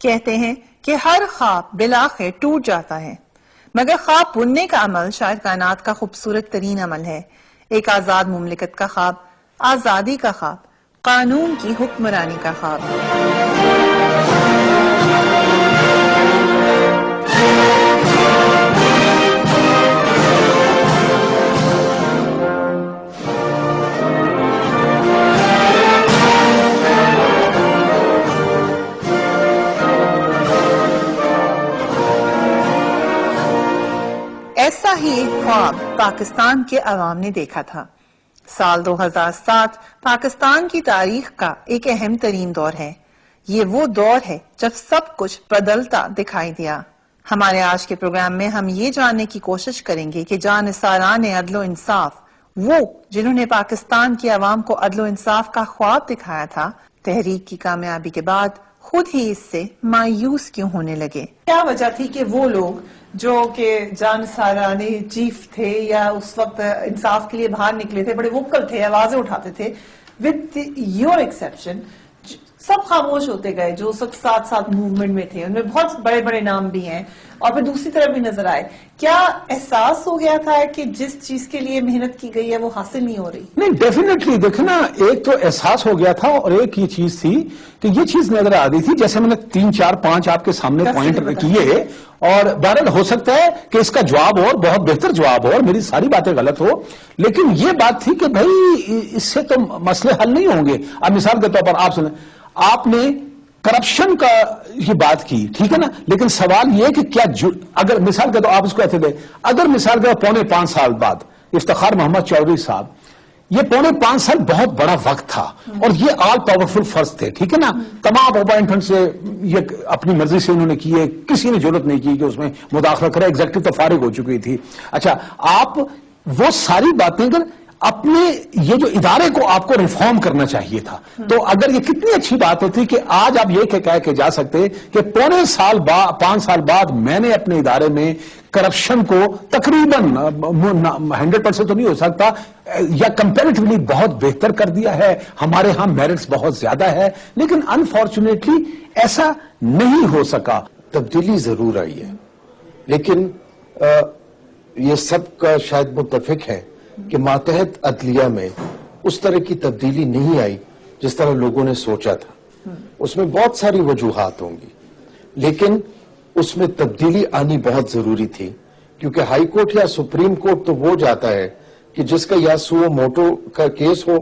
کہتے ہیں کہ ہر خواب بالآخر ٹوٹ جاتا ہے، مگر خواب بننے کا عمل شاید کائنات کا خوبصورت ترین عمل ہے۔ ایک آزاد مملکت کا خواب، آزادی کا خواب، قانون کی حکمرانی کا خواب۔ ایسا ہی ایک خواب پاکستان کے عوام نے دیکھا تھا۔ سال 2007 پاکستان کی تاریخ کا ایک اہم ترین دور ہے۔ یہ وہ دور ہے جب سب کچھ بدلتا دکھائی دیا۔ ہمارے آج کے پروگرام میں ہم یہ جاننے کی کوشش کریں گے کہ جانثاران عدل و انصاف، وہ جنہوں نے پاکستان کی عوام کو عدل و انصاف کا خواب دکھایا تھا، تحریک کی کامیابی کے بعد خود ہی اس سے مایوس کیوں ہونے لگے؟ کیا وجہ تھی کہ وہ لوگ جو کہ جانثارانے چیف تھے یا اس وقت انصاف کے لیے باہر نکلے تھے، بڑے ووکل تھے، آوازیں اٹھاتے تھے، with your exception سب خاموش ہوتے گئے جو اس وقت ساتھ ساتھ موومنٹ میں تھے؟ ان میں بہت بڑے بڑے نام بھی ہیں اور پھر دوسری طرف بھی نظر آئے۔ کیا احساس ہو گیا تھا کہ جس چیز کے لیے محنت کی گئی ہے وہ حاصل نہیں ہو رہی؟ نہیں، ڈیفینیٹلی دیکھنا، ایک تو احساس ہو گیا تھا اور ایک یہ چیز تھی کہ یہ چیز نظر آ رہی تھی، جیسے میں نے 3 4 5 آپ کے سامنے پوائنٹ کیے، اور بہرحال ہو سکتا ہے کہ اس کا جواب اور بہت بہتر جواب ہو اور میری ساری باتیں غلط ہو، لیکن یہ بات تھی کہ بھائی اس سے تو مسئلے حل نہیں ہوں گے۔ اب مثال کے طور پر آپ سنیں، آپ نے کرپشن کا یہ بات کی، ٹھیک ہے نا، لیکن سوال یہ کہ کیا اگر مثال کے طور آپ اس کو ایسے دیں، اگر مثال کے طور 4.5 سال بعد افتخار محمد چودھری صاحب، یہ 4.5 سال بہت بڑا وقت تھا اور یہ آل پاورفل فرض تھے، ٹھیک ہے نا، تمام اپوائنٹمنٹ سے یہ اپنی مرضی سے انہوں نے کیے، کسی نے ضرورت نہیں کی کہ اس میں مداخلت کرے، ایگزیکٹو تو فارغ ہو چکی تھی۔ اچھا، آپ وہ ساری باتیں اگر اپنے یہ جو ادارے کو آپ کو ریفارم کرنا چاہیے تھا، تو اگر یہ کتنی اچھی بات ہوتی کہ آج آپ یہ کہہ کے جا سکتے کہ 5 سال بعد میں نے اپنے ادارے میں کرپشن کو تقریباً 100% تو نہیں ہو سکتا یا کمپیریٹیولی بہت بہتر کر دیا ہے، ہمارے ہاں میرٹس بہت زیادہ ہے، لیکن انفارچونیٹلی ایسا نہیں ہو سکا۔ تبدیلی ضرور آئی ہے، لیکن یہ سب کا شاید متفق ہے کہ ماتحت عدلیہ میں اس طرح کی تبدیلی نہیں آئی جس طرح لوگوں نے سوچا تھا۔ اس میں بہت ساری وجوہات ہوں گی، لیکن اس میں تبدیلی آنی بہت ضروری تھی، کیونکہ ہائی کورٹ یا سپریم کورٹ تو وہ جاتا ہے کہ جس کا یا سو موٹو کا کیس ہو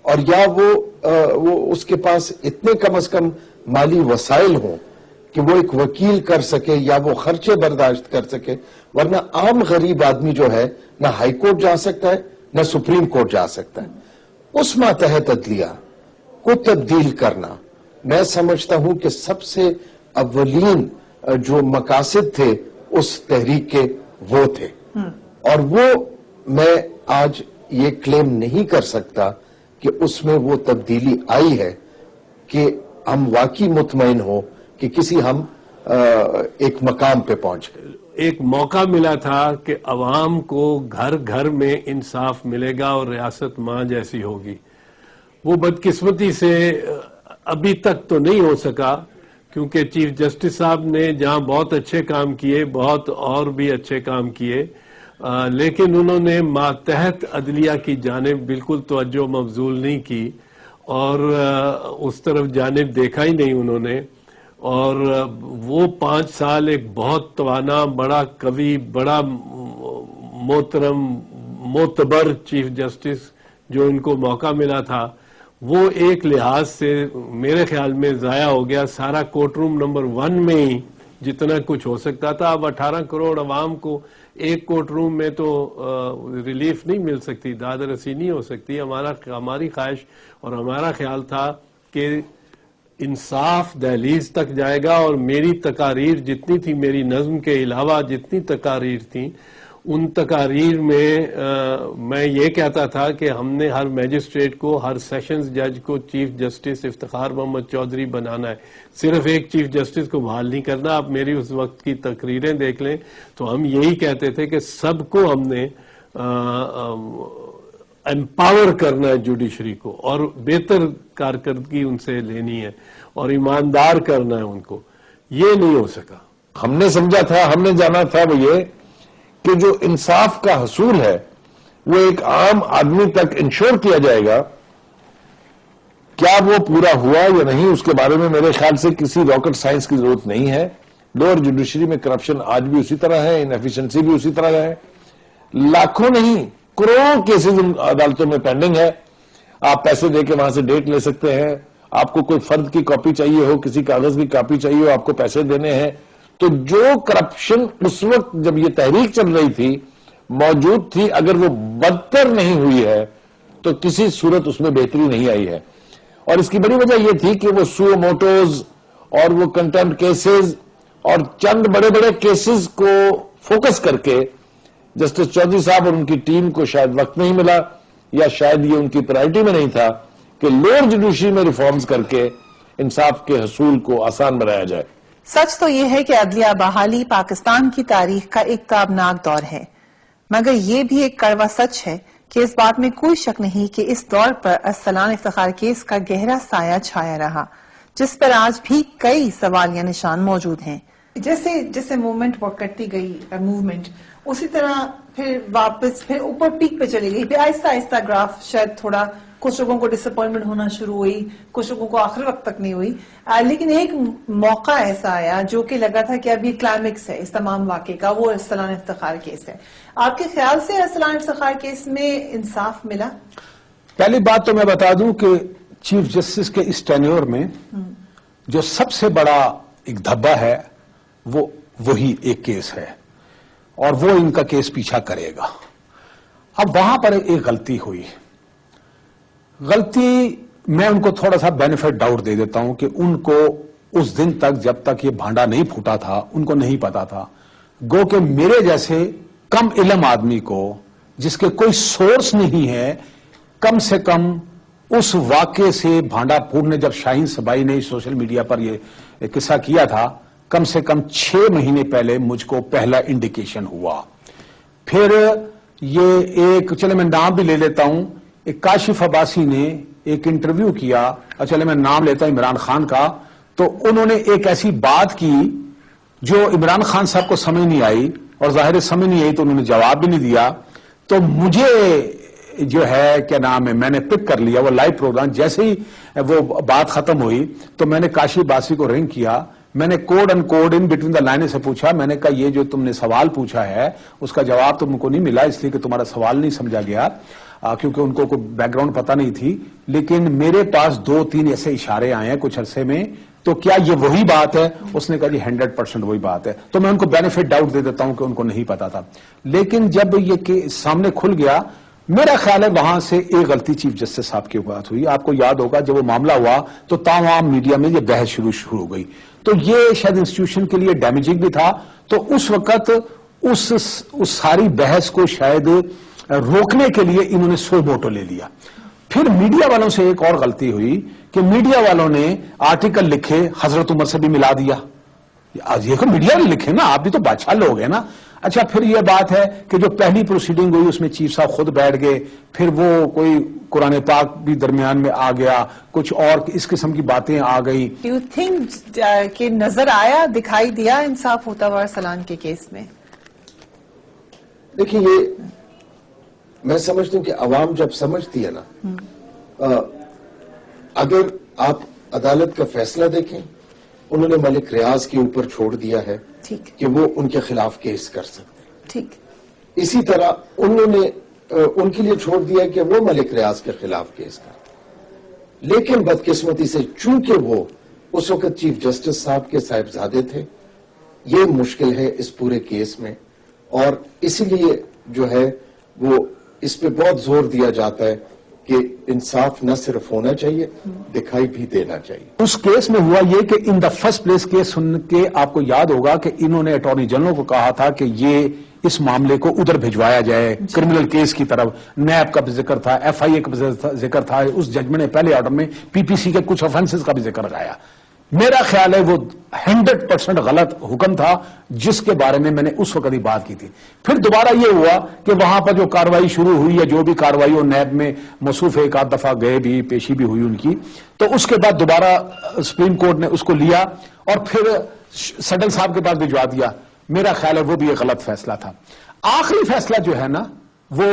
اور یا وہ اس کے پاس اتنے کم از کم مالی وسائل ہوں کہ وہ ایک وکیل کر سکے یا وہ خرچے برداشت کر سکے، ورنہ عام غریب آدمی جو ہے نہ ہائی کورٹ جا سکتا ہے نہ سپریم کورٹ جا سکتا ہے۔ اس ماتحت عدلیہ کو تبدیل کرنا، میں سمجھتا ہوں کہ سب سے اولین جو مقاصد تھے اس تحریک کے وہ تھے، اور وہ میں آج یہ کلیم نہیں کر سکتا کہ اس میں وہ تبدیلی آئی ہے کہ ہم واقعی مطمئن ہو کہ کسی ہم ایک مقام پہ پہنچ گئے۔ ایک موقع ملا تھا کہ عوام کو گھر گھر میں انصاف ملے گا اور ریاست ماں جیسی ہوگی۔ وہ بدقسمتی سے ابھی تک تو نہیں ہو سکا، کیونکہ چیف جسٹس صاحب نے جہاں بہت اچھے کام کیے، بہت اور بھی اچھے کام کیے، لیکن انہوں نے ماتحت عدلیہ کی جانب بالکل توجہ مبذول نہیں کی اور اس طرف جانب دیکھا ہی نہیں انہوں نے، اور وہ 5 سال ایک بہت توانا، بڑا قوی، بڑا محترم، معتبر چیف جسٹس جو ان کو موقع ملا تھا، وہ ایک لحاظ سے میرے خیال میں ضائع ہو گیا۔ سارا کورٹ روم نمبر 1 میں ہی جتنا کچھ ہو سکتا تھا، اب 18 کروڑ عوام کو ایک کورٹ روم میں تو ریلیف نہیں مل سکتی، داد رسی نہیں ہو سکتی۔ ہماری خواہش اور ہمارا خیال تھا کہ انصاف دہلیز تک جائے گا، اور میری تقاریر جتنی تھی، میری نظم کے علاوہ جتنی تقاریر تھیں، ان تقاریر میں یہ کہتا تھا کہ ہم نے ہر میجسٹریٹ کو، ہر سیشنز جج کو چیف جسٹس افتخار محمد چودھری بنانا ہے، صرف ایک چیف جسٹس کو بحال نہیں کرنا۔ آپ میری اس وقت کی تقریریں دیکھ لیں تو ہم یہی کہتے تھے کہ سب کو ہم نے امپاور کرنا ہے جوڈیشری کو، اور بہتر کارکردگی ان سے لینی ہے اور ایماندار کرنا ہے ان کو۔ یہ نہیں ہو سکا. ہم نے سمجھا تھا, ہم نے جانا تھا وہ یہ کہ جو انصاف کا حصول ہے وہ ایک عام آدمی تک انشور کیا جائے گا. کیا وہ پورا ہوا یا نہیں اس کے بارے میں میرے خیال سے کسی راکٹ سائنس کی ضرورت نہیں ہے. لوور جوڈیشری میں کرپشن آج بھی اسی طرح ہے, انفیشنسی بھی اسی طرح ہے. لاکھوں نہیں کروڑوں کیسز عدالتوں میں پینڈنگ ہے. آپ پیسے دے کے وہاں سے ڈیٹ لے سکتے ہیں. آپ کو کوئی فرد کی کاپی چاہیے ہو, کسی کاغذ کی کاپی چاہیے ہو, آپ کو پیسے دینے ہیں. تو جو کرپشن اس وقت جب یہ تحریک چل رہی تھی موجود تھی, اگر وہ بدتر نہیں ہوئی ہے تو کسی صورت اس میں بہتری نہیں آئی ہے. اور اس کی بڑی وجہ یہ تھی کہ وہ سو موٹوز اور وہ کنٹمپٹ کیسز اور چند بڑے بڑے کیسز کو فوکس کر کے جسٹس چودھری صاحب اور ان کی ٹیم کو شاید وقت نہیں ملا, یا شاید یہ ان کی پرائرٹی میں نہیں تھا کہ لوور جوڈیشری میں ریفارمز کر کے انصاف کے حصول کو آسان بنایا جائے. سچ تو یہ ہے کہ عدلیہ بحالی پاکستان کی تاریخ کا ایک تابناک دور ہے, مگر یہ بھی ایک کڑوا سچ ہے کہ اس بات میں کوئی شک نہیں کہ اس دور پر ارسلان افتخار کیس کا گہرا سایہ چھایا رہا, جس پر آج بھی کئی سوالیہ نشان موجود ہیں. جیسے جیسے موومنٹ کرتی گئی موومنٹ, اسی طرح پھر واپس پھر اوپر پیک پہ چلی گئی, پھر آہستہ آہستہ گراف شاید تھوڑا کچھ لوگوں کو ڈس اپوائنٹمنٹ ہونا شروع ہوئی, کچھ لوگوں کو آخر وقت تک نہیں ہوئی. لیکن ایک موقع ایسا آیا جو کہ لگا تھا کہ اب یہ کلائمیکس ہے اس تمام واقعے کا, وہ ارسلان افتخار کیس ہے. آپ کے خیال سے ارسلان افتخار کیس میں انصاف ملا؟ پہلی بات تو میں بتا دوں کہ چیف جسٹس کے اس ٹینیور میں جو سب سے بڑا ایک دھبا ہے وہ وہی ایک کیس ہے, اور وہ ان کا کیس پیچھا کرے گا. اب وہاں پر ایک غلطی ہوئی. غلطی میں ان کو تھوڑا سا بینیفٹ ڈاؤٹ دے دیتا ہوں کہ ان کو اس دن تک جب تک یہ بھانڈا نہیں پھوٹا تھا ان کو نہیں پتا تھا. گو کہ میرے جیسے کم علم آدمی کو جس کے کوئی سورس نہیں ہے, کم سے کم اس واقعے سے بھانڈا پھوٹنے جب شاہین سبائی نے سوشل میڈیا پر یہ قصہ کیا تھا, کم سے کم 6 مہینے پہلے مجھ کو پہلا انڈیکیشن ہوا. پھر یہ ایک, چلے میں نام بھی لے لیتا ہوں, ایک کاشف عباسی نے ایک انٹرویو کیا, چلے میں نام لیتا ہوں عمران خان کا, تو انہوں نے ایک ایسی بات کی جو عمران خان صاحب کو سمجھ نہیں آئی, اور ظاہر سمجھ نہیں آئی تو انہوں نے جواب بھی نہیں دیا. تو مجھے جو ہے کیا نام ہے, میں نے پک کر لیا وہ لائیو پروگرام. جیسے ہی وہ بات ختم ہوئی تو میں نے کاشف عباسی کو رنگ کیا, میں نے code in code in between the line سے پوچھا, میں نے کہا یہ جو تم نے سوال پوچھا ہے اس کا جواب تم کو نہیں ملا اس لیے کہ تمہارا سوال نہیں سمجھا گیا, کیونکہ ان کو کوئی بیک گراؤنڈ پتہ نہیں تھی, لیکن میرے پاس 2-3 ایسے اشارے آئے ہیں کچھ عرصے میں, تو کیا یہ وہی بات ہے؟ اس نے کہا جی 100% وہی بات ہے. تو میں ان کو بینیفٹ ڈاؤٹ دے دیتا ہوں کہ ان کو نہیں پتا تھا. لیکن جب یہ سامنے کھل گیا, میرا خیال ہے وہاں سے ایک غلطی چیف جسٹس صاحب کی بات ہوئی. آپ کو یاد ہوگا جب وہ معاملہ ہوا تو تمام میڈیا میں یہ بحث شروع ہو گئی, تو یہ شاید انسٹیٹیوشن کے لیے ڈیمیجنگ بھی تھا. تو اس وقت اس ساری بحث کو شاید روکنے کے لیے انہوں نے سو موٹو لے لیا. پھر میڈیا والوں سے ایک اور غلطی ہوئی کہ میڈیا والوں نے آرٹیکل لکھے حضرت عمر سے بھی ملا دیا. یہ تو میڈیا نے لکھے نا, آپ بھی تو بادشاہ لوگ ہیں نا. اچھا, پھر یہ بات ہے کہ جو پہلی پروسیڈنگ ہوئی اس میں چیف صاحب خود بیٹھ گئے, پھر وہ کوئی قرآن پاک بھی درمیان میں آ گیا, کچھ اور اس قسم کی باتیں آ گئی. ڈو یو تھنک کہ نظر آیا, دکھائی دیا انصاف ہوتا ہوا ارسلان کے کیس میں؟ دیکھیے, یہ میں سمجھتا ہوں کہ عوام جب سمجھتی ہے نا, اگر آپ عدالت کا فیصلہ دیکھیں, انہوں نے ملک ریاض کے اوپر چھوڑ دیا ہے کہ وہ ان کے خلاف کیس کر سکتے ہیں. ٹھیک. اسی طرح انہوں نے ان کے لیے چھوڑ دیا کہ وہ ملک ریاض کے خلاف کیس کریں. لیکن بدقسمتی سے چونکہ وہ اس وقت چیف جسٹس صاحب کے صاحبزادے تھے, یہ مشکل ہے اس پورے کیس میں, اور اسی لیے جو ہے وہ اس پہ بہت زور دیا جاتا ہے کہ انصاف نہ صرف ہونا چاہیے, دکھائی بھی دینا چاہیے. اس کیس میں ہوا یہ کہ ان دا فرسٹ پلیس کیس سن کے آپ کو یاد ہوگا کہ انہوں نے اٹارنی جنرل کو کہا تھا کہ یہ اس معاملے کو ادھر بھجوایا جائے کرمنل کیس کی طرف. نیب کا بھی ذکر تھا, ایف آئی اے کا بھی ذکر تھا, اس ججمنٹ نے پہلے آرڈر میں پی پی سی کے کچھ افینسز کا بھی ذکر لگایا. میرا خیال ہے وہ 100% غلط حکم تھا جس کے بارے میں نے اس وقت ہی بات کی تھی. پھر دوبارہ یہ ہوا کہ وہاں پر جو کاروائی شروع ہوئی یا جو بھی کاروائی ہو نیب میں مصروف ایک آدھ دفعہ گئے بھی, پیشی بھی ہوئی ان کی, تو اس کے بعد دوبارہ سپریم کورٹ نے اس کو لیا اور پھر سڈل صاحب کے پاس بھجوا دیا. میرا خیال ہے وہ بھی ایک غلط فیصلہ تھا. آخری فیصلہ جو ہے نا وہ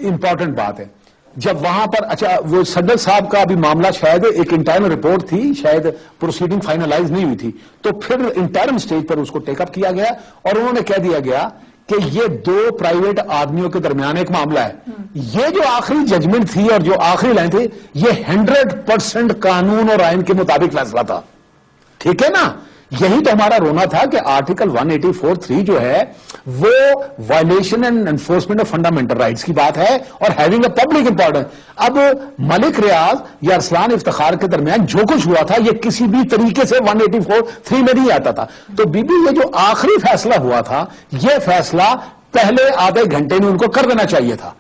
امپورٹنٹ بات ہے. جب وہاں پر اچھا وہ سڈل صاحب کا ابھی معاملہ شاید ایک انٹرنل رپورٹ تھی, شاید پروسیڈنگ فائنلائز نہیں ہوئی تھی, تو پھر انٹرم سٹیج پر اس کو ٹیک اپ کیا گیا اور انہوں نے کہہ دیا گیا کہ یہ 2 پرائیویٹ آدمیوں کے درمیان ایک معاملہ ہے. یہ جو آخری ججمنٹ تھی اور جو آخری لائن تھی یہ 100% قانون اور آئین کے مطابق فیصلہ تھا. ٹھیک ہے نا, یہی تو ہمارا رونا تھا کہ آرٹیکل 184(3) جو ہے وہ violation and enforcement of fundamental rights کی بات ہے اور ہیونگ اے پبلک امپورٹنس. اب ملک ریاض یا ارسلان افتخار کے درمیان جو کچھ ہوا تھا یہ کسی بھی طریقے سے 184(3) میں نہیں آتا تھا. تو بی بی یہ جو آخری فیصلہ ہوا تھا یہ فیصلہ پہلے آدھے گھنٹے میں ان کو کر دینا چاہیے تھا.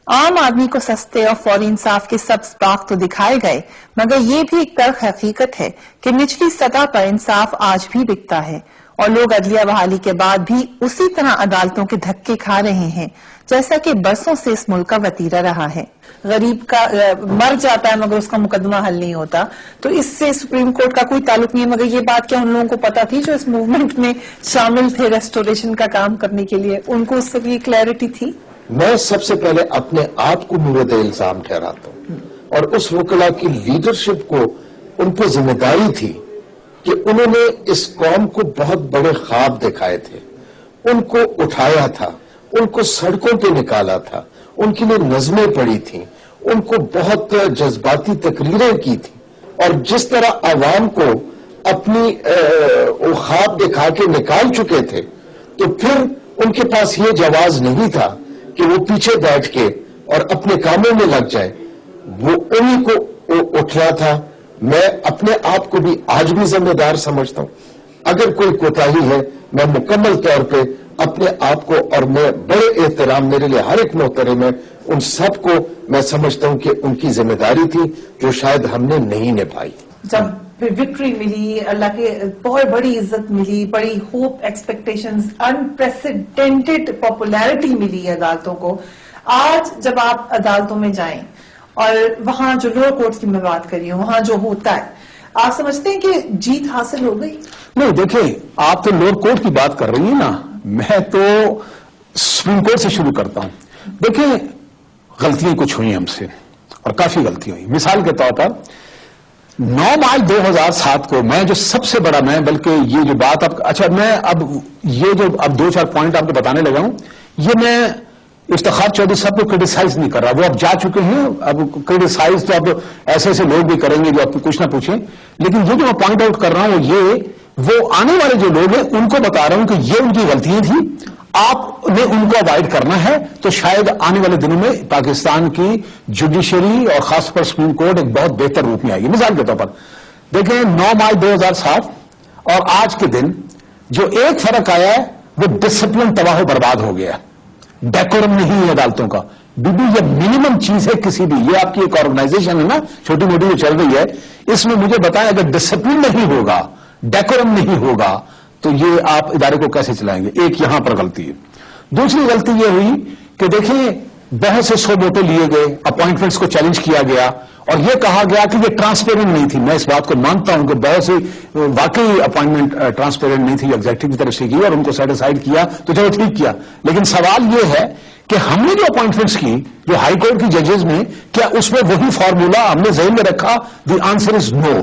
عام آدمی کو سستے اور فوری انصاف کے سبز باغ تو دکھائے گئے, مگر یہ بھی ایک تلخ حقیقت ہے کہ نچلی سطح پر انصاف آج بھی بکتا ہے اور لوگ عدلیہ بحالی کے بعد بھی اسی طرح عدالتوں کے دھکے کھا رہے ہیں جیسا کہ برسوں سے اس ملک کا وتیرہ رہا ہے. غریب کا مر جاتا ہے مگر اس کا مقدمہ حل نہیں ہوتا, تو اس سے سپریم کورٹ کا کوئی تعلق نہیں ہے. مگر یہ بات کیا ان لوگوں کو پتا تھی جو اس موومنٹ میں شامل تھے ریسٹوریشن کا کام کرنے کے لیے, ان کو اس سے یہ کلیئرٹی تھی؟ میں سب سے پہلے اپنے آپ کو مورد الزام ٹھہراتا ہوں اور اس وکلا کی لیڈرشپ کو ان پہ ذمہ داری تھی کہ انہوں نے اس قوم کو بہت بڑے خواب دکھائے تھے, ان کو اٹھایا تھا, ان کو سڑکوں پہ نکالا تھا, ان کے لیے نظمیں پڑھی تھیں, ان کو بہت جذباتی تقریریں کی تھی, اور جس طرح عوام کو اپنی خواب دکھا کے نکال چکے تھے تو پھر ان کے پاس یہ جواز نہیں تھا کہ وہ پیچھے بیٹھ کے اور اپنے کاموں میں لگ جائے. وہ انہی کو اٹھنا تھا. میں اپنے آپ کو بھی آج بھی ذمہ دار سمجھتا ہوں. اگر کوئی کوتاہی ہے میں مکمل طور پہ اپنے آپ کو, اور میں بڑے احترام میرے لیے ہر ایک محترم ہے, ان سب کو میں سمجھتا ہوں کہ ان کی ذمہ داری تھی جو شاید ہم نے نہیں نبھائی. جب وکٹری ملی, اللہ کے بہت بڑی عزت ملی, بڑی ہوپ, ایکسپیکٹیشنز, انپریسیڈنٹڈ پاپولیرٹی ملی عدالتوں کو, آج جب آپ عدالتوں میں جائیں اور وہاں جو لوور کورٹس کی میں بات کر رہی ہوں وہاں جو ہوتا ہے, آپ سمجھتے ہیں کہ جیت حاصل ہو گئی؟ نہیں, دیکھیں آپ تو لوور کورٹ کی بات کر رہی ہیں نا, میں تو سپریم کورٹ سے شروع کرتا ہوں. دیکھیں غلطیاں کچھ ہوئی ہم سے اور کافی غلطیاں ہوئی. مثال کے طور پر 9 مارچ 2007 کو میں جو سب سے بڑا, میں بلکہ یہ جو بات اچھا میں اب یہ جو اب 2-4 پوائنٹ آپ کو بتانے لگا ہوں, یہ میں افتخار چودھری صاحب کو کرٹیسائز نہیں کر رہا, وہ اب جا چکے ہیں. اب کرٹیسائز تو اب ایسے ایسے لوگ بھی کریں گے جو آپ کو کچھ نہ پوچھیں, لیکن یہ جو میں پوائنٹ آؤٹ کر رہا ہوں وہ آنے والے جو لوگ ہیں ان کو بتا رہا ہوں کہ یہ ان کی غلطیاں تھیں, آپ نے ان کو اوائڈ کرنا ہے, تو شاید آنے والے دنوں میں پاکستان کی جوڈیشری اور خاص طور پر سپریم کورٹ ایک بہت بہتر روپ میں آئے گی. مثال کے طور پر دیکھیں 9 مارچ 2007 اور آج کے دن جو ایک فرق آیا ہے وہ ڈسپلن تباہ و برباد ہو گیا ہے. ڈیکورم نہیں ہے عدالتوں کا. بیبی یہ منیمم چیز ہے کسی بھی, یہ آپ کی ایک آرگنائزیشن ہے نا چھوٹی موٹی جو چل رہی ہے, اس میں مجھے بتائیں اگر ڈسپلن نہیں ہوگا, ڈیکورم نہیں ہوگا, تو یہ آپ ادارے کو کیسے چلائیں گے؟ ایک یہاں پر غلطی ہے. دوسری غلطی یہ ہوئی کہ دیکھیں بہت سے 100 ووٹیں لیے گئے, اپوائنٹمنٹس کو چیلنج کیا گیا اور یہ کہا گیا کہ یہ ٹرانسپیرنٹ نہیں تھی. میں اس بات کو مانتا ہوں کہ بہت سی واقعی اپوائنٹمنٹ ٹرانسپیرنٹ نہیں تھی, ایگزیکٹو کی طرف سے کی اور ان کو سیٹسفائڈ کیا تو چلو ٹھیک کیا. لیکن سوال یہ ہے کہ ہم نے جو اپوائنٹمنٹس کی جو ہائی کورٹ کی ججز میں, کیا اس میں وہی فارمولا ہم نے ذہن میں رکھا؟ دی آنسر از نو.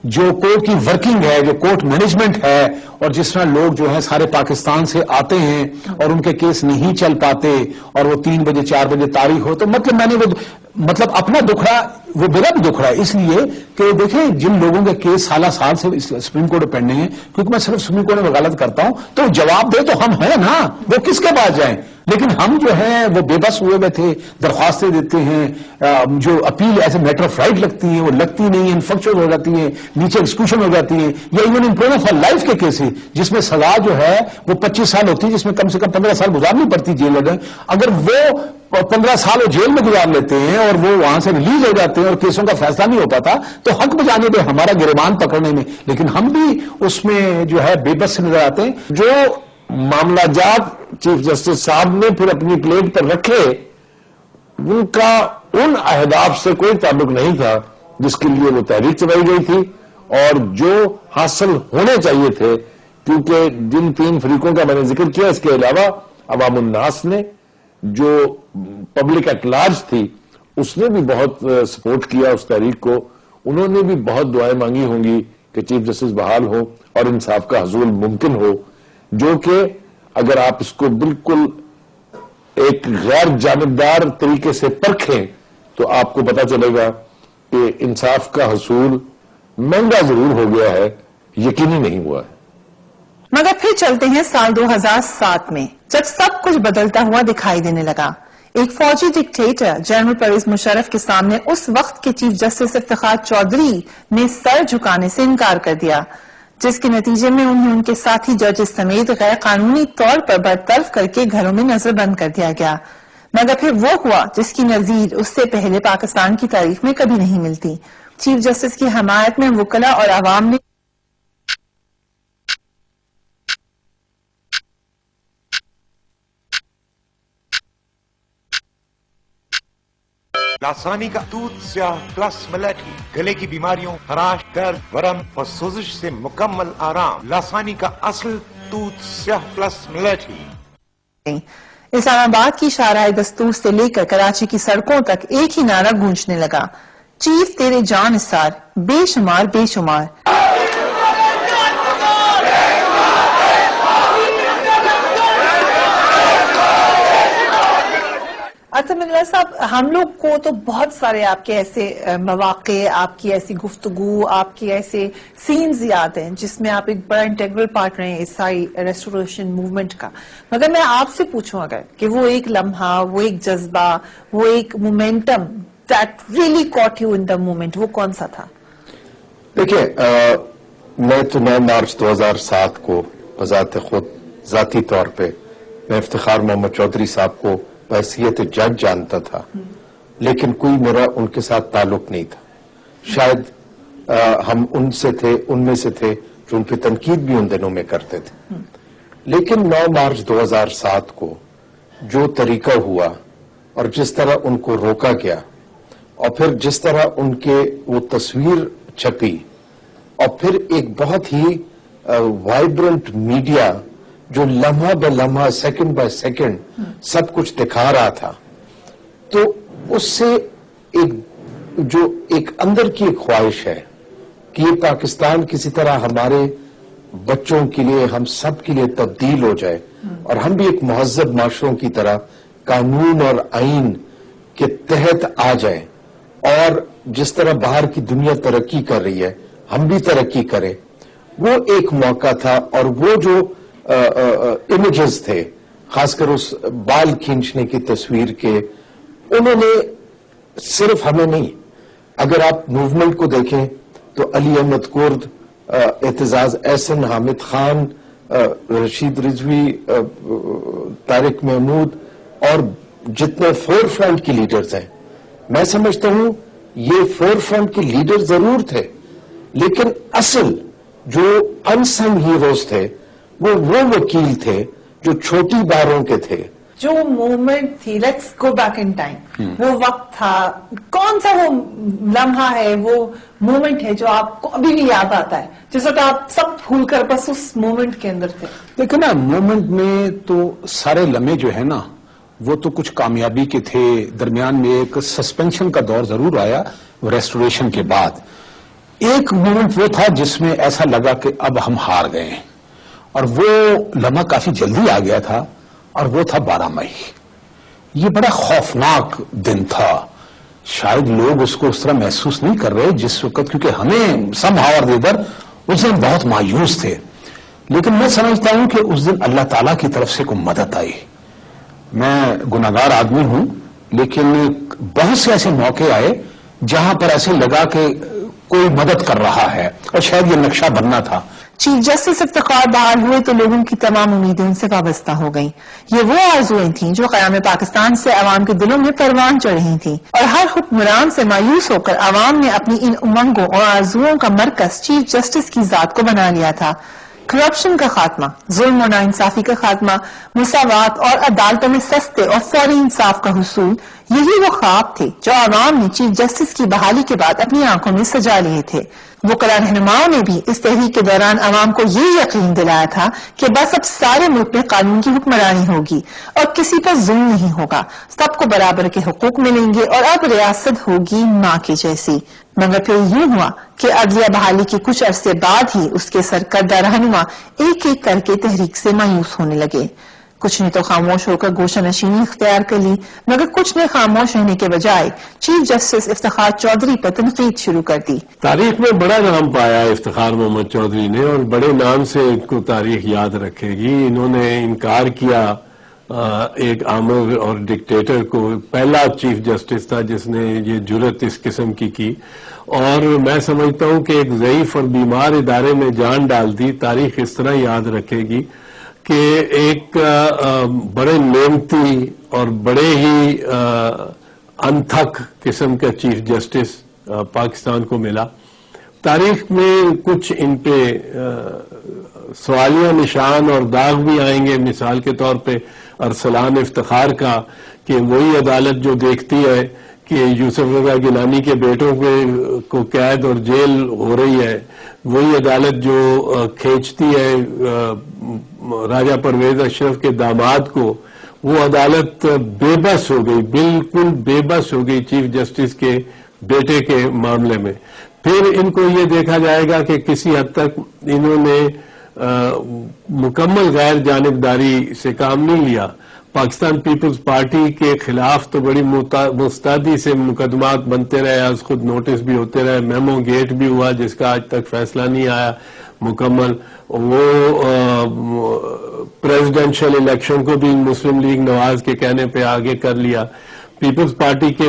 جو کورٹ کی ورکنگ ہے, جو کورٹ مینجمنٹ ہے, اور جس طرح لوگ جو ہیں سارے پاکستان سے آتے ہیں اور ان کے کیس نہیں چل پاتے اور وہ 3 بجے 4 بجے تاریخ ہو, تو مطلب میں نے وہ اپنا دکھڑا, وہ میرا بھی دکھڑا ہے اس لیے کہ دیکھیں جن لوگوں کے کیس سالہ سال سے سپریم کورٹ پینڈنگ ہیں, کیونکہ میں صرف سپریم کورٹ میں غلط کرتا ہوں تو جواب دے تو ہم ہیں نا, وہ کس کے پاس جائیں. لیکن ہم جو ہیں وہ بے بس ہوئے ہوئے تھے, درخواستیں دیتے ہیں, جو appeal as a matter of right لگتی ہیں وہ لگتی نہیں ہیں, انفیکچوئل ہو جاتی ہیں, نیچے ایکسکیوشن ہو جاتی ہیں, یا ایون امپرونمنٹ فار لائف کے کیس ہیں جس میں سزا جو ہے وہ 25 سال ہوتی ہے, جس میں کم سے کم 15 سال گزارنی پڑتی جیل میں. اگر وہ 15 سال وہ جیل میں گزار لیتے ہیں اور وہ وہاں سے ریلیز ہو جاتے ہیں اور کیسوں کا فیصلہ نہیں ہو پاتا, تو حق بجانے پہ ہمارا گریبان پکڑنے میں, لیکن ہم بھی اس میں جو ہے بے بس سے نظر آتے ہیں. جو معاملہ جات چیف جسٹس صاحب نے پھر اپنی پلیٹ پر رکھے, ان کا ان اہداف سے کوئی تعلق نہیں تھا جس کے لیے وہ تحریک چلائی گئی تھی اور جو حاصل ہونے چاہیے تھے, کیونکہ جن 3 فریقوں کا میں نے ذکر کیا, اس کے علاوہ عوام الناس نے, جو پبلک ایٹ لارج تھی, اس نے بھی بہت سپورٹ کیا اس تحریک کو. انہوں نے بھی بہت دعائیں مانگی ہوں گی کہ چیف جسٹس بحال ہو اور انصاف کا حصول ممکن ہو, جو کہ اگر آپ اس کو بالکل ایک غیر جانبدار طریقے سے پرکھیں تو آپ کو پتا چلے گا کہ انصاف کا حصول مہنگا ضرور ہو گیا ہے, یقینی نہیں ہوا ہے. مگر پھر چلتے ہیں سال 2007 میں, جب سب کچھ بدلتا ہوا دکھائی دینے لگا. ایک فوجی ڈکٹیٹر جنرل پرویز مشرف کے سامنے اس وقت کے چیف جسٹس افتخار چودھری نے سر جھکانے سے انکار کر دیا, جس کے نتیجے میں انہیں ان کے ساتھی ججز سمیت غیر قانونی طور پر برطرف کر کے گھروں میں نظر بند کر دیا گیا. مگر پھر وہ ہوا جس کی نظیر اس سے پہلے پاکستان کی تاریخ میں کبھی نہیں ملتی. چیف جسٹس کی حمایت میں وکلا اور عوام نے لاسانی کا دودھ سیاہ پلس ملیٹھی گلے کی بیماریوں، خراش، درد، ورم اور سوزش سے مکمل آرام. لاسانی کا اصل دودھ سیاہ پلس ملیٹھی. اسلام آباد کی شاہراہ دستور سے لے کر کراچی کی سڑکوں تک ایک ہی نعرہ گونجنے لگا, چیف تیرے جان نثار, بے شمار بے شمار. ملا صاحب, ہم لوگ کو تو بہت سارے آپ کے ایسے مواقع, آپ کی ایسی گفتگو, آپ کے ایسے سینز یاد ہیں جس میں آپ ایک بڑا انٹیگرل پارٹ رہے ہیں اس ساری ریسٹوریشن موومنٹ کا. مگر میں آپ سے پوچھوں اگر کہ وہ ایک لمحہ, وہ ایک جذبہ, وہ ایک momentum that really caught you in the moment, وہ کون سا تھا؟ دیکھیں, میں تو 9 مارچ 2007 کو بذات خود ذاتی طور پہ میں افتخار محمد چودھری صاحب کو بحیثیت جج جانتا تھا, لیکن کوئی میرا ان کے ساتھ تعلق نہیں تھا. شاید ہم ان میں سے تھے جو ان پہ تنقید بھی ان دنوں میں کرتے تھے. لیکن 9 مارچ 2007 کو جو طریقہ ہوا اور جس طرح ان کو روکا گیا, اور پھر جس طرح ان کے وہ تصویر چھپی, اور پھر ایک بہت ہی وائبرنٹ میڈیا جو لمحہ بہ لمحہ, سیکنڈ بائی سیکنڈ سب کچھ دکھا رہا تھا, تو اس سے ایک اندر کی ایک خواہش ہے کہ یہ پاکستان کسی طرح ہمارے بچوں کے لیے, ہم سب کے لیے تبدیل ہو جائے, اور ہم بھی ایک مہذب معاشروں کی طرح قانون اور آئین کے تحت آ جائیں, اور جس طرح باہر کی دنیا ترقی کر رہی ہے ہم بھی ترقی کریں. وہ ایک موقع تھا, اور وہ جو امیجز تھے, خاص کر اس بال کھینچنے کی تصویر کے, انہوں نے صرف ہمیں نہیں, اگر آپ موومنٹ کو دیکھیں تو علی احمد کرد, اعتزاز احسن, حامد خان, رشید رضوی, طارق محمود, اور جتنے فور فرنٹ کی لیڈرز ہیں, میں سمجھتا ہوں یہ فور فرنٹ کے لیڈر ضرور تھے, لیکن اصل جو انسنگ ہیروز تھے وہ وکیل تھے جو چھوٹی باروں کے تھے. جو موومنٹ تھی, let's go back in time, وہ وقت تھا, کون سا وہ لمحہ ہے, وہ مومنٹ ہے جو آپ کو ابھی بھی یاد آتا ہے, جس وقت آپ سب بھول کر بس اس مومنٹ کے اندر تھے؟ دیکھیں نا, مومنٹ میں تو سارے لمحے جو ہے نا وہ تو کچھ کامیابی کے تھے, درمیان میں ایک سسپینشن کا دور ضرور آیا ریسٹوریشن کے بعد, ایک مومنٹ وہ تھا جس میں ایسا لگا کہ اب ہم ہار گئے ہیں، اور وہ لمحہ کافی جلدی آ گیا تھا، اور وہ تھا 12 مئی۔ یہ بڑا خوفناک دن تھا، شاید لوگ اس کو اس طرح محسوس نہیں کر رہے جس وقت، کیونکہ ہمیں سم ہاؤ اور ادھر اس دن بہت مایوس تھے، لیکن میں سمجھتا ہوں کہ اس دن اللہ تعالیٰ کی طرف سے کوئی مدد آئی۔ میں گناہگار آدمی ہوں، لیکن بہت سے ایسے موقع آئے جہاں پر ایسے لگا کہ کوئی مدد کر رہا ہے، اور شاید یہ نقشہ بننا تھا۔ چیف جسٹس افتخار بحال ہوئے تو لوگوں کی تمام امیدیں ان سے وابستہ ہو گئیں۔ یہ وہ آرزوئیں تھیں جو قیام پاکستان سے عوام کے دلوں میں پروان چڑھ رہی تھیں، اور ہر حکمران سے مایوس ہو کر عوام نے اپنی ان امنگوں اور آرزوؤں کا مرکز چیف جسٹس کی ذات کو بنا لیا تھا۔ کرپشن کا خاتمہ، ظلم اور ناانصافی کا خاتمہ، مساوات اور عدالتوں میں سستے اور فوری انصاف کا حصول، یہی وہ خواب تھے جو عوام نے چیف جسٹس کی بحالی کے بعد اپنی آنکھوں میں سجا لیے تھے۔ وکلاء رہنماؤں نے بھی اس تحریک کے دوران عوام کو یہ یقین دلایا تھا کہ بس اب سارے ملک میں قانون کی حکمرانی ہوگی اور کسی پر ظلم نہیں ہوگا، سب کو برابر کے حقوق ملیں گے، اور اب ریاست ہوگی ماں کی جیسی۔ مگر پھر یوں ہوا کہ عدلیہ بحالی کے کچھ عرصے بعد ہی اس کے سرکردہ رہنما ایک ایک کر کے تحریک سے مایوس ہونے لگے۔ کچھ نے تو خاموش ہو کر گوشہ نشینی اختیار کر لی، مگر کچھ نے خاموش رہنے کے بجائے چیف جسٹس افتخار چودھری پر تنقید شروع کر دی۔ تاریخ میں بڑا نام پایا افتخار محمد چودھری نے، اور بڑے نام سے ان کو تاریخ یاد رکھے گی۔ انہوں نے انکار کیا ایک آمر اور ڈکٹیٹر کو، پہلا چیف جسٹس تھا جس نے یہ جرت اس قسم کی، اور میں سمجھتا ہوں کہ ایک ضعیف اور بیمار ادارے میں جان ڈال دی۔ تاریخ اس طرح یاد رکھے گی کہ ایک بڑے محنتی اور بڑے ہی انتھک قسم کا چیف جسٹس پاکستان کو ملا۔ تاریخ میں کچھ ان پہ سوالیہ نشان اور داغ بھی آئیں گے، مثال کے طور پہ ارسلان افتخار کا، کہ وہی عدالت جو دیکھتی ہے کہ یوسف رضا گیلانی کے بیٹوں کو قید اور جیل ہو رہی ہے، وہی عدالت جو کھینچتی ہے راجہ پرویز اشرف کے داماد کو، وہ عدالت بے بس ہو گئی، بالکل بے بس ہو گئی چیف جسٹس کے بیٹے کے معاملے میں۔ پھر ان کو یہ دیکھا جائے گا کہ کسی حد تک انہوں نے مکمل غیر جانبداری سے کام نہیں لیا۔ پاکستان پیپلز پارٹی کے خلاف تو بڑی مستعدی سے مقدمات بنتے رہے، از خود نوٹس بھی ہوتے رہے، میمو گیٹ بھی ہوا جس کا آج تک فیصلہ نہیں آیا مکمل۔ وہ پریزیڈنشل الیکشن کو بھی مسلم لیگ نواز کے کہنے پہ آگے کر لیا۔ پیپلز پارٹی کے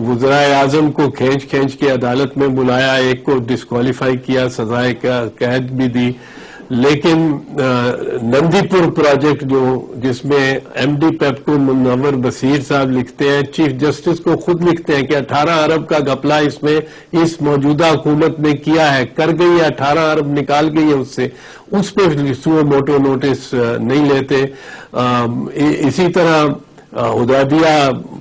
وزرائے اعظم کو کھینچ کے عدالت میں بلایا، ایک کو ڈسکوالیفائی کیا، سزائے قید بھی دی۔ لیکن نندی پور پروجیکٹ جس میں ایم ڈی پیپکو منور بصیر صاحب لکھتے ہیں، چیف جسٹس کو خود لکھتے ہیں کہ 18 ارب کا گھپلہ اس میں اس موجودہ حکومت نے کیا ہے، کر گئی ہے، 18 ارب نکال گئی ہے اس پہ سو موٹو نوٹس نہیں لیتے۔ اسی طرح حدیبیہ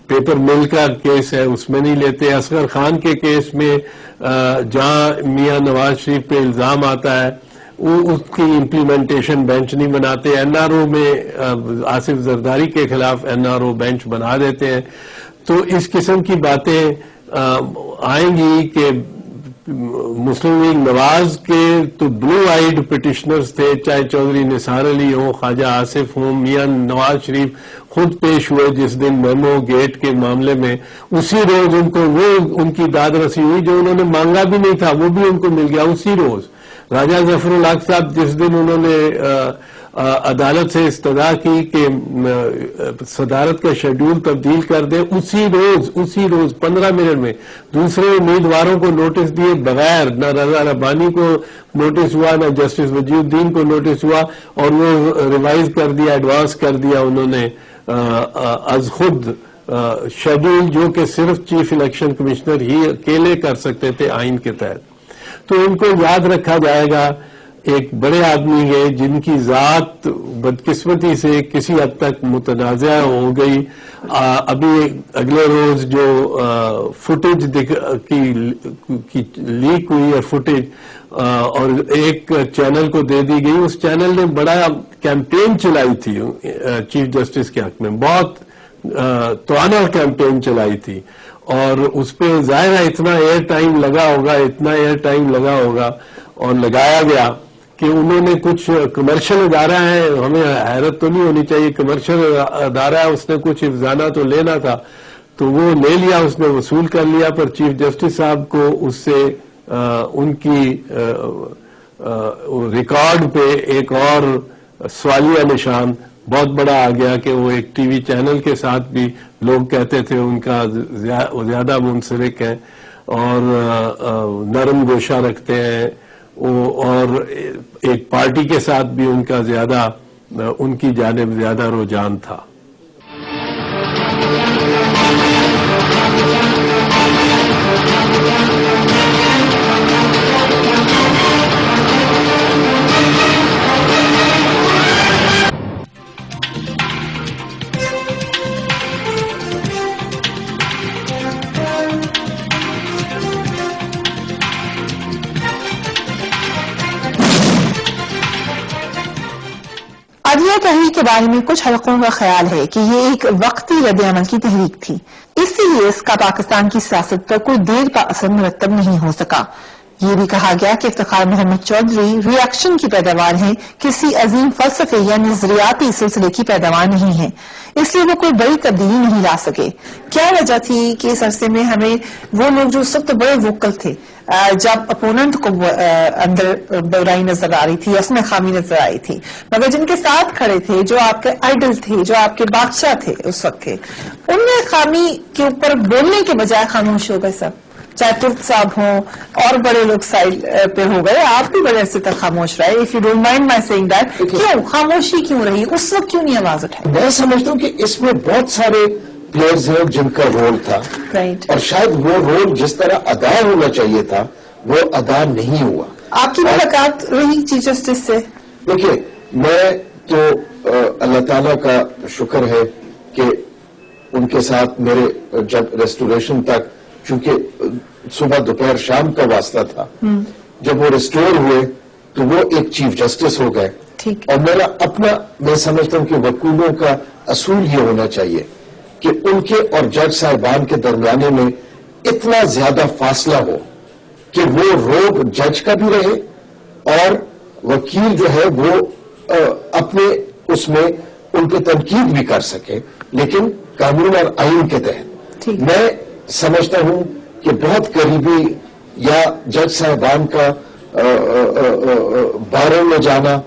پیپر مل کا کیس ہے، اس میں نہیں لیتے۔ اصغر خان کے کیس میں جہاں میاں نواز شریف پہ الزام آتا ہے اس کی امپلیمنٹیشن بینچ نہیں بناتے۔ این آر او میں آصف زرداری کے خلاف این آر او بینچ بنا دیتے ہیں۔ تو اس قسم کی باتیں آئیں گی کہ مسلم لیگ نواز کے تو بلو آئیڈ پٹیشنرز تھے، چاہے چودھری نثار علی ہوں، خواجہ آصف ہوں، میاں نواز شریف خود پیش ہوئے جس دن میمو گیٹ کے معاملے میں، اسی روز ان کو وہ ان کی داد رسی ہوئی جو انہوں نے مانگا بھی نہیں تھا، وہ بھی ان کو مل گیا اسی روز۔ راجہ ظفر الحق صاحب جس دن انہوں نے عدالت سے استدعا کی کہ صدارت کا شیڈول تبدیل کر دے، اسی روز 15 منٹ میں دوسرے امیدواروں کو نوٹس دیے بغیر، نہ رضا ربانی کو نوٹس ہوا، نہ جسٹس وجی الدین کو نوٹس ہوا، اور وہ ریوائز کر دیا، ایڈوانس کر دیا انہوں نے از خود شیڈول، جو کہ صرف چیف الیکشن کمشنر ہی اکیلے کر سکتے تھے آئین کے تحت۔ تو ان کو یاد رکھا جائے گا، ایک بڑے آدمی ہے جن کی ذات بدقسمتی سے کسی حد تک متنازع ہو گئی۔ ابھی اگلے روز جو فوٹیج کی لیک ہوئی ہے فوٹیج، اور ایک چینل کو دے دی گئی، اس چینل نے بڑا کیمپین چلائی تھی چیف جسٹس کے حق میں، بہت توانہ کیمپین چلائی تھی، اور اس پہ ظاہر ہے اتنا ایئر ٹائم لگا ہوگا اور لگایا گیا کہ انہوں نے کچھ کمرشل ادارہ ہے، ہمیں حیرت تو نہیں ہونی چاہیے، کمرشل ادارہ ہے، اس نے کچھ افزانہ تو لینا تھا تو وہ لے لیا، اس نے وصول کر لیا، پر چیف جسٹس صاحب کو اس سے ان کی ریکارڈ پہ ایک اور سوالیہ نشان بہت بڑا آ گیا کہ وہ ایک ٹی وی چینل کے ساتھ بھی لوگ کہتے تھے ان کا زیادہ منسلک ہے اور نرم گوشہ رکھتے ہیں، اور ایک پارٹی کے ساتھ بھی ان کا زیادہ ان کی جانب زیادہ رجحان تھا۔ عدلیہ تحریک کے بارے میں کچھ حلقوں کا خیال ہے کہ یہ ایک وقتی رد عمل کی تحریک تھی، اسی لیے اس کا پاکستان کی سیاست پر کوئی دیر کا اثر مرتب نہیں ہو سکا۔ یہ بھی کہا گیا کہ افتخار محمد چودھری ری ایکشن کی پیداوار ہیں، کسی عظیم فلسفے یا نظریاتی سلسلے کی پیداوار نہیں ہے، اس لیے وہ کوئی بڑی تبدیلی نہیں لا سکے۔ کیا وجہ تھی کہ اس عرصے میں ہمیں وہ لوگ جو اس وقت بڑے ووکل تھے، جب اپوننٹ کو اندر برائی نظر آ رہی تھی، اس میں خامی نظر آئی تھی، مگر جن کے ساتھ کھڑے تھے، جو آپ کے آئیڈل تھے، جو آپ کے بادشاہ تھے اس وقت کے، ان میں خامی کے اوپر بولنے کے بجائے خاموش ہو گئے سب، چاہے ترک صاحب ہوں اور بڑے لوگ سائڈ پہ ہو گئے، آپ بھی بڑے عرصے تک خاموش رہے۔ If you don't mind my saying that, کیوں خاموشی کیوں رہی اس وقت، کیوں نہیں آواز اٹھائی؟ میں سمجھتا ہوں کہ اس میں بہت سارے پلیئرز ہیں جن کا رول تھا، اور شاید وہ رول جس طرح ادا ہونا چاہیے تھا وہ ادا نہیں ہوا۔ آپ کی ملاقات رہی چیف جسٹس سے؟ دیکھیے، میں تو اللہ تعالیٰ کا شکر ہے کہ ان کے ساتھ میرے جب ریسٹوریشن تک، چونکہ صبح دوپہر شام کا واسطہ تھا، جب وہ ریسٹور ہوئے تو وہ ایک چیف جسٹس ہو گئے۔ اور میرا اپنا، میں سمجھتا ہوں کہ وکیلوں کا اصول یہ ہونا چاہیے کہ ان کے اور جج صاحبان کے درمیانے میں اتنا زیادہ فاصلہ ہو کہ وہ روب جج کا بھی رہے اور وکیل جو ہے وہ اپنے اس میں ان کے تنقید بھی کر سکے، لیکن قانون اور آئین کے تحت۔ میں سمجھتا ہوں کہ بہت قریبی یا جج صاحبان کا بارے میں جانا،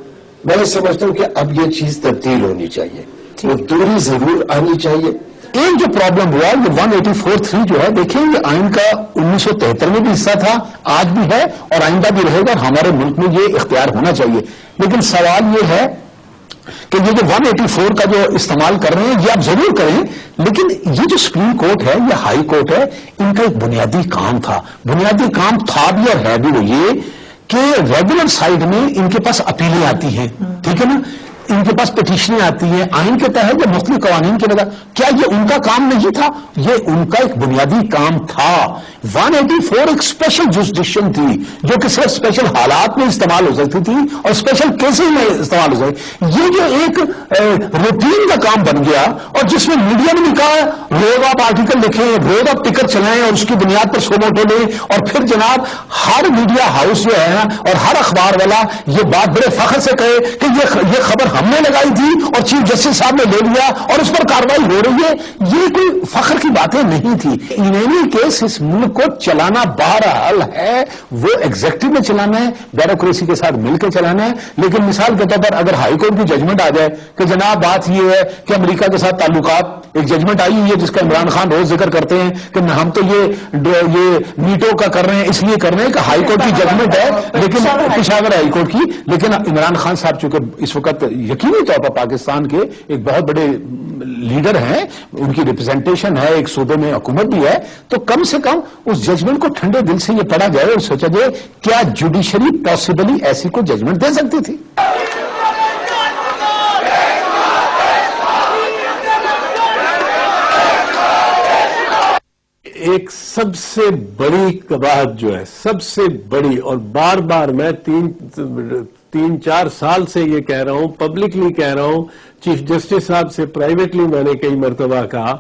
میں سمجھتا ہوں کہ اب یہ چیز تبدیل ہونی چاہیے، وہ دوری ضرور آنی چاہیے۔ ایک جو پرابلم ہوا یہ 184(3) جو ہے، دیکھیں یہ آئین کا 1973 میں بھی حصہ تھا، آج بھی ہے اور آئندہ بھی رہے گا، اور ہمارے ملک میں یہ اختیار ہونا چاہیے۔ لیکن سوال یہ ہے کہ یہ جو 184 کا جو استعمال کر رہے ہیں یہ آپ ضرور کریں، لیکن یہ جو سپریم کورٹ ہے، یہ ہائی کورٹ ہے، ان کا ایک بنیادی کام تھا، بنیادی کام تھا بھی اور ہے بھی وہ یہ کہ ریگولر سائڈ میں ان کے پاس اپیلیں آتی ہیں، ٹھیک ہے نا، ان کے پاس پٹیشنیں آتی ہیں آئین کے تحت یا مختلف قوانین کے بغیر۔ کیا یہ ان کا کام نہیں تھا؟ یہ ان کا ایک بنیادی کام تھا۔ 184 ایک اسپیشل جوسڈکشن تھی جو کہ صرف اسپیشل حالات میں استعمال ہو سکتی تھی اور اسپیشل کیسز میں استعمال ہو سکتی۔ یہ جو ایک روٹین کا کام بن گیا اور جس میں میڈیا نے بھی کہا روز آپ آرٹیکل لکھیں، روز آپ ٹکٹ چلائیں اور اس کی بنیاد پر سو موٹو لیں، اور پھر جناب ہر میڈیا ہاؤس جو ہے نا اور ہر اخبار والا یہ بات بڑے فخر سے کہے کہ یہ خبر ہم نے لگائی تھی اور چیف جسٹس صاحب نے لے لیا اور اس پر کارروائی ہو رہی ہے، یہ کوئی فخر کی باتیں نہیں تھی۔ ان اینی کیس اس ملک کو چلانا بہرحال ہے، وہ ایگزیکٹو میں چلانا ہے، بیوروکریسی کے ساتھ مل کے چلانا ہے۔ لیکن مثال کے طور پر اگر ہائی کورٹ کی ججمنٹ آ جائے کہ جناب بات یہ ہے کہ امریکہ کے ساتھ تعلقات، ایک ججمنٹ آئی ہوئی ہے جس کا عمران خان روز ذکر کرتے ہیں کہ ہم تو یہ نیٹو کا کر رہے ہیں، اس لیے کر رہے ہیں کہ ہائی کورٹ کی ججمنٹ ہے، لیکن پشاور ہائی کورٹ کی، لیکن عمران خان صاحب چونکہ اس وقت یقینی طور پر پاکستان کے ایک بہت بڑے لیڈر ہیں، ان کی ریپرزینٹیشن ہے، ایک صوبے میں حکومت بھی ہے، تو کم سے کم اس ججمنٹ کو ٹھنڈے دل سے یہ پڑھا جائے اور سوچا جائے کیا جوڈیشری پاسبلی ایسی کوئی ججمنٹ دے سکتی تھی۔ ایک سب سے بڑی قباحت جو ہے، سب سے بڑی، اور بار بار میں تین چار سال سے یہ کہہ رہا ہوں، پبلکلی کہہ رہا ہوں، چیف جسٹس صاحب سے پرائیویٹلی میں نے کئی مرتبہ کہا،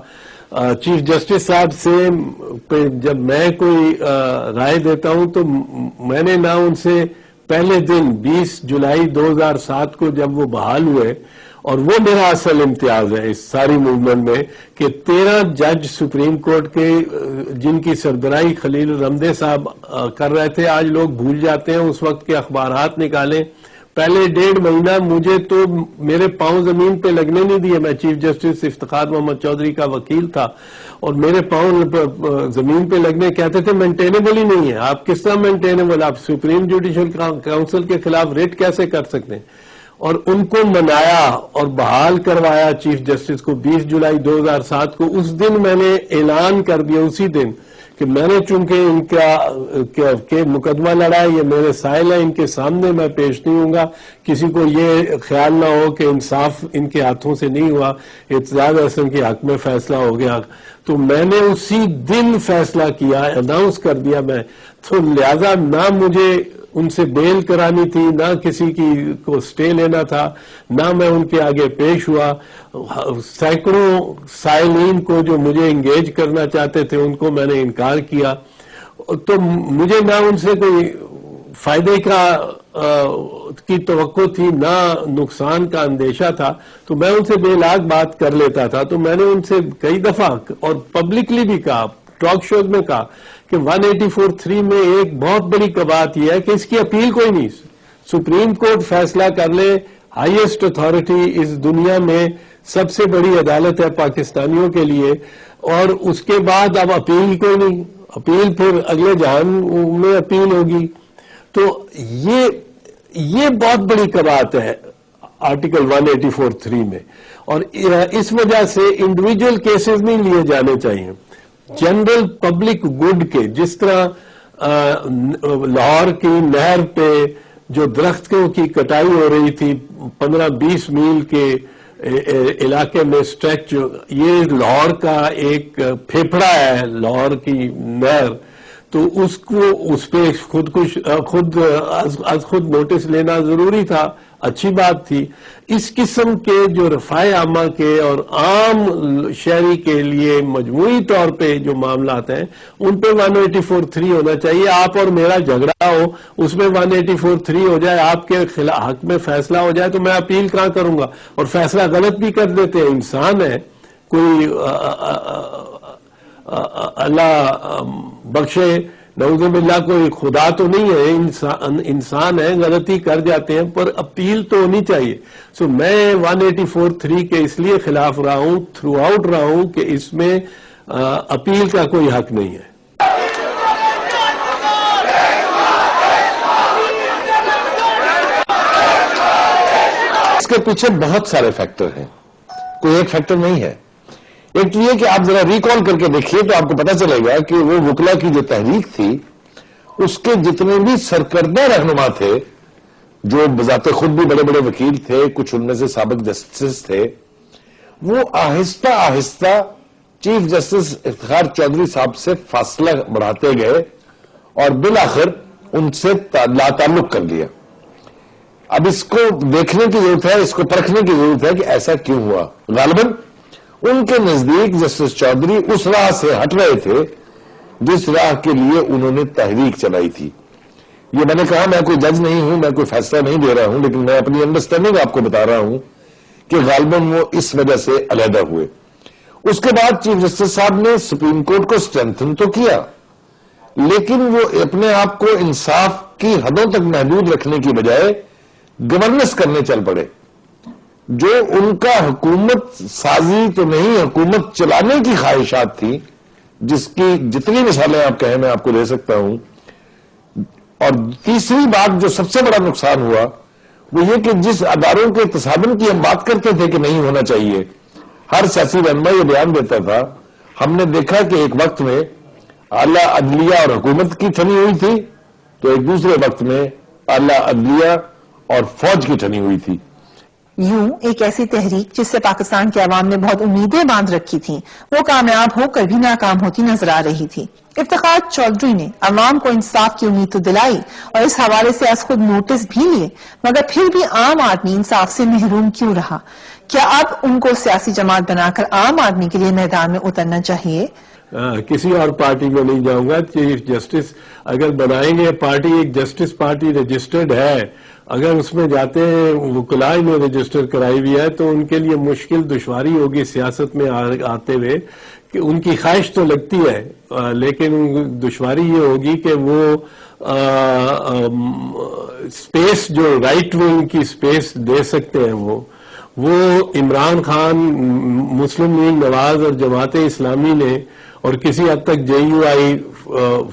چیف جسٹس صاحب سے جب میں کوئی رائے دیتا ہوں تو میں نے نہ ان سے پہلے دن 20 جولائی 2007 کو جب وہ بحال ہوئے، اور وہ میرا اصل امتیاز ہے اس ساری موومنٹ میں کہ 13 جج سپریم کورٹ کے جن کی سربراہی خلیل رمدے صاحب کر رہے تھے، آج لوگ بھول جاتے ہیں، اس وقت کے اخبارات نکالیں، پہلے 1.5 مہینہ مجھے تو میرے پاؤں زمین پہ لگنے نہیں دیے. میں چیف جسٹس افتخار محمد چودھری کا وکیل تھا اور میرے پاؤں زمین پہ لگنے کہتے تھے مینٹینیبل ہی نہیں ہے. آپ کس طرح مینٹینیبل، آپ سپریم جوڈیشل کاؤنسل کے خلاف ریٹ کیسے کر سکتے ہیں؟ اور ان کو منایا اور بحال کروایا چیف جسٹس کو 20 جولائی 2007 کو. اس دن میں نے اعلان کر دیا اسی دن کہ میں نے چونکہ ان کا مقدمہ لڑا ہے، یہ میرے سائل ہیں، ان کے سامنے میں پیش نہیں ہوں گا، کسی کو یہ خیال نہ ہو کہ انصاف ان کے ہاتھوں سے نہیں ہوا، اعتزاز احسن کے حق میں فیصلہ ہو گیا. تو میں نے اسی دن فیصلہ کیا، اناؤنس کر دیا میں. تو لہذا نہ مجھے ان سے بیل کرانی تھی، نہ کسی کی کو سٹے لینا تھا، نہ میں ان کے آگے پیش ہوا. سینکڑوں سائلین کو جو مجھے انگیج کرنا چاہتے تھے ان کو میں نے انکار کیا. تو مجھے نہ ان سے کوئی فائدے کی توقع تھی، نہ نقصان کا اندیشہ تھا. تو میں ان سے بے لاگ بات کر لیتا تھا. تو میں نے ان سے کئی دفعہ اور پبلکلی بھی کہا، ٹاک شوز میں کہا کہ 184(3) میں ایک بہت بڑی بات یہ ہے کہ اس کی اپیل کوئی نہیں. سپریم کورٹ فیصلہ کر لے، ہائیسٹ اتھارٹی اس دنیا میں، سب سے بڑی عدالت ہے پاکستانیوں کے لیے، اور اس کے بعد اب اپیل کوئی نہیں. اپیل پھر اگلے جہان میں اپیل ہوگی. تو یہ بہت بڑی بات ہے آرٹیکل 184(3) میں. اور اس وجہ سے انڈیویجول کیسز نہیں لیے جانے چاہیے، جنرل پبلک گڈ کے. جس طرح لاہور کی نہر پہ جو درختوں کی کٹائی ہو رہی تھی 15-20 میل کے علاقے میں اسٹریچ، یہ لاہور کا ایک پھیپھڑا ہے لاہور کی نہر. تو اس پہ خود نوٹس لینا ضروری تھا، اچھی بات تھی. اس قسم کے جو رفاع عامہ کے اور عام شہری کے لیے مجموعی طور پہ جو معاملات ہیں ان پہ 184(3) ہونا چاہیے. آپ اور میرا جھگڑا ہو، اس میں 184(3) ہو جائے، آپ کے حق میں فیصلہ ہو جائے، تو میں اپیل کہاں کروں گا؟ اور فیصلہ غلط بھی کر دیتے ہیں، انسان ہے، کوئی اللہ بخشے نعوذ باللہ کوئی خدا تو نہیں ہے، انسان ہے، غلطی کر جاتے ہیں، پر اپیل تو ہونی چاہیے. سو میں 184(3) کے اس لیے خلاف رہا ہوں، تھرو آؤٹ رہا ہوں کہ اس میں اپیل کا کوئی حق نہیں ہے. اس کے پیچھے بہت سارے فیکٹر ہیں، کوئی ایک فیکٹر نہیں ہے. ایک تو یہ کہ آپ ذرا ریکال کر کے دیکھیے تو آپ کو پتا چلے گا کہ وہ وکلا کی جو تحریک تھی اس کے جتنے بھی سرکردہ رہنما تھے، جو بذات خود بھی بڑے بڑے وکیل تھے، کچھ ان میں سے سابق جسٹس تھے، وہ آہستہ آہستہ چیف جسٹس افتخار چودھری صاحب سے فاصلہ بڑھاتے گئے اور بالآخر ان سے لا تعلق کر لیا. اب اس کو دیکھنے کی ضرورت ہے، اس کو پرکھنے کی ضرورت ہے کہ ایسا کیوں ہوا. غالباً ان کے نزدیک جسٹس چودھری اس راہ سے ہٹ رہے تھے جس راہ کے لیے انہوں نے تحریک چلائی تھی. یہ میں نے کہا میں کوئی جج نہیں ہوں، میں کوئی فیصلہ نہیں دے رہا ہوں، لیکن میں اپنی انڈرسٹینڈنگ آپ کو بتا رہا ہوں کہ غالباً وہ اس وجہ سے علیحدہ ہوئے. اس کے بعد چیف جسٹس صاحب نے سپریم کورٹ کو اسٹرینتھن تو کیا، لیکن وہ اپنے آپ کو انصاف کی حدوں تک محدود رکھنے کی بجائے گورننس کرنے چل پڑے. جو ان کا حکومت سازی تو نہیں، حکومت چلانے کی خواہشات تھی، جس کی جتنی مثالیں آپ کہیں میں آپ کو دے سکتا ہوں. اور تیسری بات جو سب سے بڑا نقصان ہوا وہ یہ کہ جس اداروں کے تصادم کی ہم بات کرتے تھے کہ نہیں ہونا چاہیے، ہر سیاسی رہنما یہ بیان دیتا تھا، ہم نے دیکھا کہ ایک وقت میں اعلیٰ عدلیہ اور حکومت کی ٹھنی ہوئی تھی، تو ایک دوسرے وقت میں اعلیٰ عدلیہ اور فوج کی ٹھنی ہوئی تھی. یوں ایک ایسی تحریک جس سے پاکستان کے عوام نے بہت امیدیں باندھ رکھی تھیں، وہ کامیاب ہو کر بھی ناکام ہوتی نظر آ رہی تھی. افتخار چودھری نے عوام کو انصاف کی امید تو دلائی اور اس حوالے سے از خود نوٹس بھی لیے، مگر پھر بھی عام آدمی انصاف سے محروم کیوں رہا؟ کیا اب ان کو سیاسی جماعت بنا کر عام آدمی کے لیے میدان میں اترنا چاہیے؟ کسی اور پارٹی میں نہیں جاؤں گا. چیف جسٹس اگر بنائیں گے پارٹی، ایک جسٹس پارٹی رجسٹرڈ ہے، اگر اس میں جاتے ہیں وکلاء نے رجسٹر کرائی ہوئی ہے تو ان کے لیے مشکل دشواری ہوگی سیاست میں آتے ہوئے، کہ ان کی خواہش تو لگتی ہے لیکن دشواری یہ ہوگی کہ وہ سپیس جو رائٹ ونگ کی سپیس دے سکتے ہیں وہ عمران خان، مسلم لیگ نواز اور جماعت اسلامی نے اور کسی حد تک جے یو آئی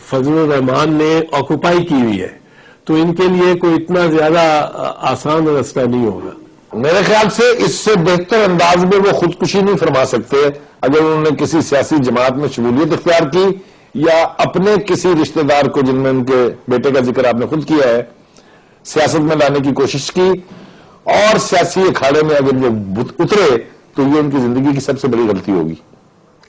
فضل الرحمان نے آکوپائی کی ہوئی ہے، تو ان کے لیے کوئی اتنا زیادہ آسان راستہ نہیں ہوگا. میرے خیال سے اس سے بہتر انداز میں وہ خودکشی نہیں فرما سکتے اگر انہوں نے کسی سیاسی جماعت میں شمولیت اختیار کی یا اپنے کسی رشتہ دار کو، جن میں ان کے بیٹے کا ذکر آپ نے خود کیا ہے، سیاست میں لانے کی کوشش کی اور سیاسی اکھاڑے میں اگر وہ اترے تو یہ ان کی زندگی کی سب سے بڑی غلطی ہوگی.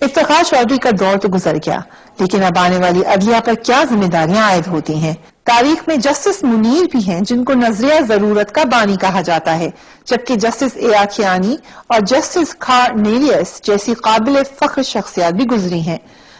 افتخار چودھری کا دور تو گزر گیا، لیکن اب آنے والی عدلیہ پر کیا ذمہ داریاں عائد ہوتی ہیں؟ تاریخ میں جسٹس منیر بھی ہیں جن کو نظریہ ضرورت کا بانی کہا جاتا ہے، جبکہ جسٹس اے آکھیانی اور جسٹس کارنیلیس جیسی قابل فخر شخصیات بھی گزری ہیں.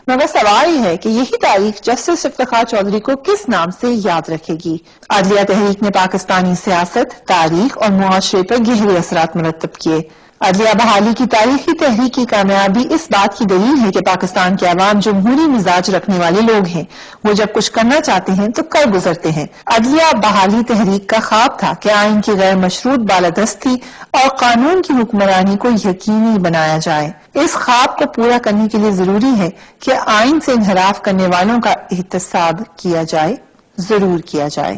مگر سوال یہ ہے کہ یہی تاریخ جسٹس افتخار چودھری کو کس نام سے یاد رکھے گی؟ عدلیہ تحریک نے پاکستانی سیاست، تاریخ اور معاشرے پر گہرے اثرات مرتب کیے. عدلیہ بحالی کی تاریخی تحریک کی کامیابی اس بات کی دلیل ہے کہ پاکستان کے عوام جمہوری مزاج رکھنے والے لوگ ہیں. وہ جب کچھ کرنا چاہتے ہیں تو کر گزرتے ہیں. عدلیہ بحالی تحریک کا خواب تھا کہ آئین کی غیر مشروط بالادستی اور قانون کی حکمرانی کو یقینی بنایا جائے. اس خواب کو پورا کرنے کے لیے ضروری ہے کہ آئین سے انحراف کرنے والوں کا احتساب کیا جائے، ضرور کیا جائے.